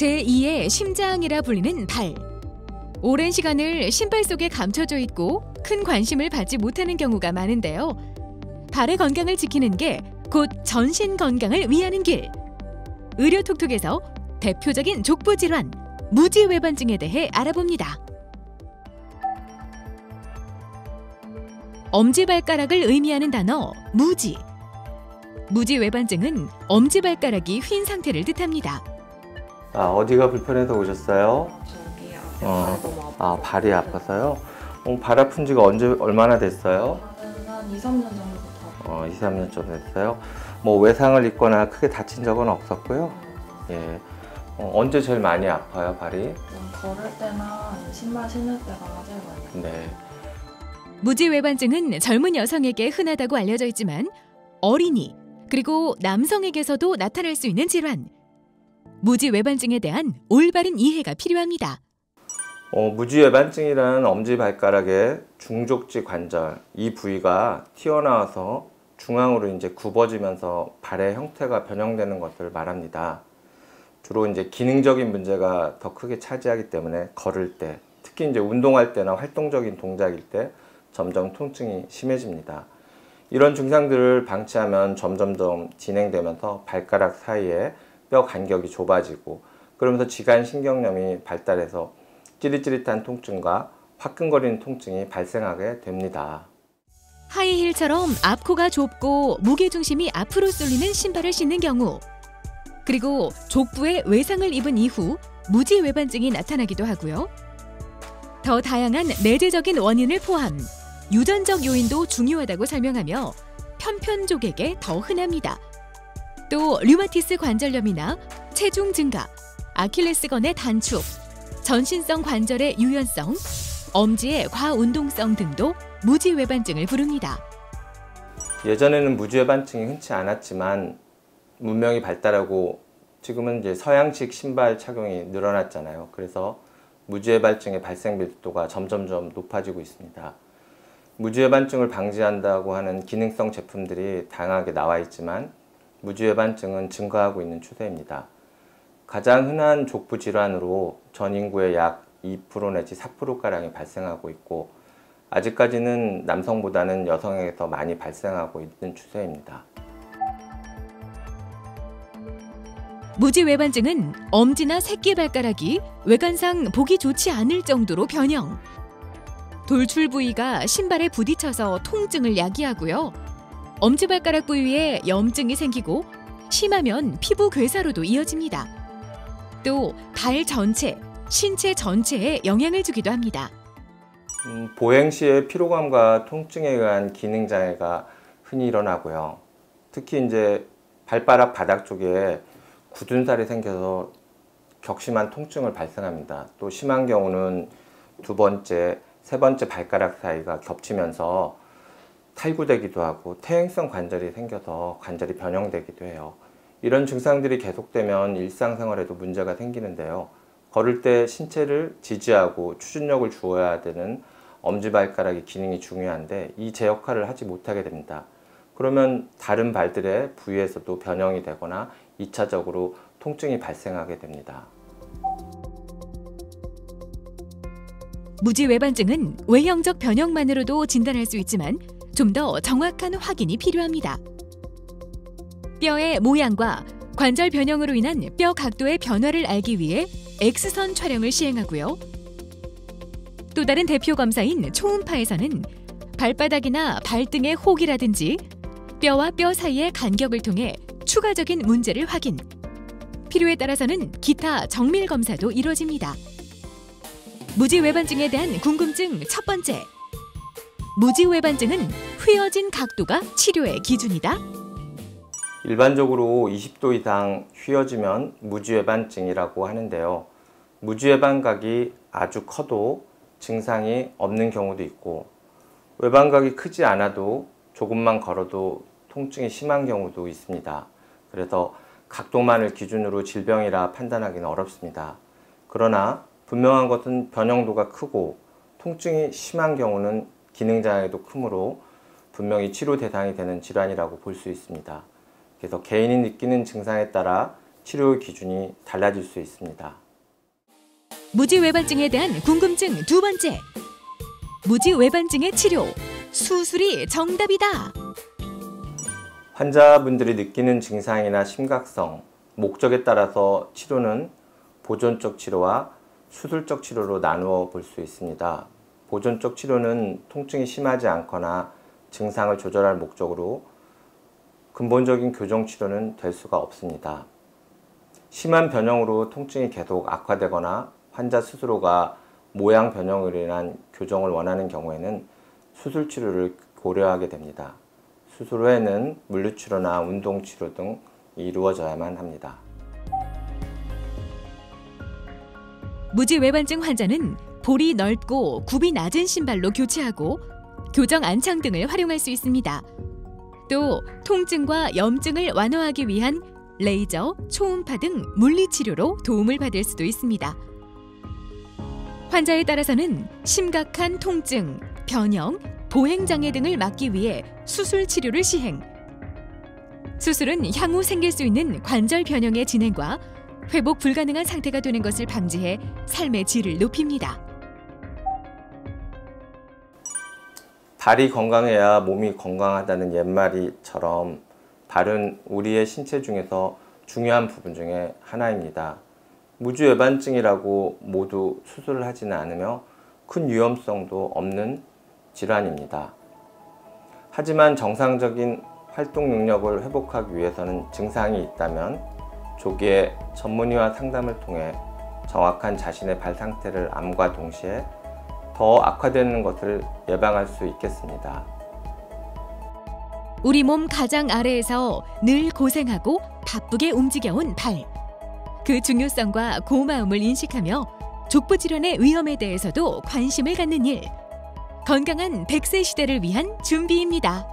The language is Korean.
제2의 심장이라 불리는 발. 오랜 시간을 신발 속에 감춰져 있고 큰 관심을 받지 못하는 경우가 많은데요. 발의 건강을 지키는 게 곧 전신 건강을 위하는 길. 의료톡톡에서 대표적인 족부 질환, 무지외반증에 대해 알아봅니다. 엄지발가락을 의미하는 단어 무지. 무지외반증은 엄지발가락이 휜 상태를 뜻합니다. 어디가 불편해서 오셨어요? 저기요. 발이 너무 아파요. 발이 아파서요? 발 아픈 지가 얼마나 됐어요? 한 2, 3년 정도부터. 2, 3년 정도 됐어요? 뭐 외상을 입거나 크게 다친 적은 없었고요? 예. 언제 제일 많이 아파요, 발이? 걸을 때나 신발 신을 때가 제일 많이 아파요. 네. 무지외반증은 젊은 여성에게 흔하다고 알려져 있지만 어린이, 그리고 남성에게서도 나타날 수 있는 질환. 무지외반증에 대한 올바른 이해가 필요합니다. 무지외반증이라는 엄지발가락의 중족지 관절, 이 부위가 튀어나와서 중앙으로 이제 굽어지면서 발의 형태가 변형되는 것을 말합니다. 주로 이제 기능적인 문제가 더 크게 차지하기 때문에 걸을 때, 특히 이제 운동할 때나 활동적인 동작일 때 점점 통증이 심해집니다. 이런 증상들을 방치하면 점점점 진행되면서 발가락 사이에 뼈 간격이 좁아지고, 그러면서 지간신경염이 발달해서 찌릿찌릿한 통증과 화끈거리는 통증이 발생하게 됩니다. 하이힐처럼 앞코가 좁고 무게중심이 앞으로 쏠리는 신발을 신는 경우, 그리고 족부에 외상을 입은 이후 무지외반증이 나타나기도 하고요. 더 다양한 내재적인 원인을 포함, 유전적 요인도 중요하다고 설명하며 편편족에게 더 흔합니다. 또 류마티스 관절염이나 체중 증가, 아킬레스건의 단축, 전신성 관절의 유연성, 엄지의 과운동성 등도 무지외반증을 부릅니다. 예전에는 무지외반증이 흔치 않았지만 문명이 발달하고 지금은 이제 서양식 신발 착용이 늘어났잖아요. 그래서 무지외반증의 발생 밀도가 점점점 높아지고 있습니다. 무지외반증을 방지한다고 하는 기능성 제품들이 다양하게 나와 있지만 무지외반증은 증가하고 있는 추세입니다. 가장 흔한 족부 질환으로 전 인구의 약 2% 내지 4%가량이 발생하고 있고, 아직까지는 남성보다는 여성에게서 많이 발생하고 있는 추세입니다. 무지외반증은 엄지나 새끼발가락이 외관상 보기 좋지 않을 정도로 변형. 돌출 부위가 신발에 부딪혀서 통증을 야기하고요. 엄지발가락 부위에 염증이 생기고 심하면 피부 괴사로도 이어집니다. 또 발 전체, 신체 전체에 영향을 주기도 합니다. 보행 시에 피로감과 통증에 의한 기능 장애가 흔히 일어나고요. 특히 이제 발바닥 바닥 쪽에 굳은 살이 생겨서 격심한 통증을 발생합니다. 또 심한 경우는 두 번째, 세 번째 발가락 사이가 겹치면서 탈구되기도 하고 퇴행성 관절이 생겨서 관절이 변형되기도 해요. 이런 증상들이 계속되면 일상생활에도 문제가 생기는데요. 걸을 때 신체를 지지하고 추진력을 주어야 되는 엄지발가락의 기능이 중요한데 이 제 역할을 하지 못하게 됩니다. 그러면 다른 발들의 부위에서도 변형이 되거나 2차적으로 통증이 발생하게 됩니다. 무지외반증은 외형적 변형만으로도 진단할 수 있지만 좀 더 정확한 확인이 필요합니다. 뼈의 모양과 관절 변형으로 인한 뼈 각도의 변화를 알기 위해 X선 촬영을 시행하고요. 또 다른 대표 검사인 초음파에서는 발바닥이나 발등의 혹이라든지 뼈와 뼈 사이의 간격을 통해 추가적인 문제를 확인. 필요에 따라서는 기타 정밀 검사도 이루어집니다. 무지외반증에 대한 궁금증 첫 번째. 무지외반증은 휘어진 각도가 치료의 기준이다. 일반적으로 20도 이상 휘어지면 무지외반증이라고 하는데요. 무지외반각이 아주 커도 증상이 없는 경우도 있고, 외반각이 크지 않아도 조금만 걸어도 통증이 심한 경우도 있습니다. 그래서 각도만을 기준으로 질병이라 판단하기는 어렵습니다. 그러나 분명한 것은 변형도가 크고 통증이 심한 경우는 기능장애도 크므로 분명히 치료 대상이 되는 질환이라고 볼 수 있습니다. 그래서 개인이 느끼는 증상에 따라 치료 기준이 달라질 수 있습니다. 무지외반증에 대한 궁금증 두 번째. 무지외반증의 치료, 수술이 정답이다. 환자분들이 느끼는 증상이나 심각성, 목적에 따라서 치료는 보존적 치료와 수술적 치료로 나누어 볼 수 있습니다. 보존적 치료는 통증이 심하지 않거나 증상을 조절할 목적으로 근본적인 교정 치료는 될 수가 없습니다. 심한 변형으로 통증이 계속 악화되거나 환자 스스로가 모양 변형으로 인한 교정을 원하는 경우에는 수술 치료를 고려하게 됩니다. 수술 후에는 물리치료나 운동치료 등이 이루어져야만 합니다. 무지외반증 환자는 볼이 넓고 굽이 낮은 신발로 교체하고 교정 안창 등을 활용할 수 있습니다. 또 통증과 염증을 완화하기 위한 레이저, 초음파 등 물리치료로 도움을 받을 수도 있습니다. 환자에 따라서는 심각한 통증, 변형, 보행장애 등을 막기 위해 수술 치료를 시행. 수술은 향후 생길 수 있는 관절 변형의 진행과 회복 불가능한 상태가 되는 것을 방지해 삶의 질을 높입니다. 발이 건강해야 몸이 건강하다는 옛말이처럼 발은 우리의 신체 중에서 중요한 부분 중에 하나입니다. 무지외반증이라고 모두 수술을 하지는 않으며 큰 위험성도 없는 질환입니다. 하지만 정상적인 활동 능력을 회복하기 위해서는 증상이 있다면 조기에 전문의와 상담을 통해 정확한 자신의 발 상태를 암과 동시에 더 악화되는 것을 예방할 수 있겠습니다. 우리 몸 가장 아래에서 늘 고생하고 바쁘게 움직여온 발. 그 중요성과 고마움을 인식하며 족부 질환의 위험에 대해서도 관심을 갖는 일. 건강한 100세 시대를 위한 준비입니다.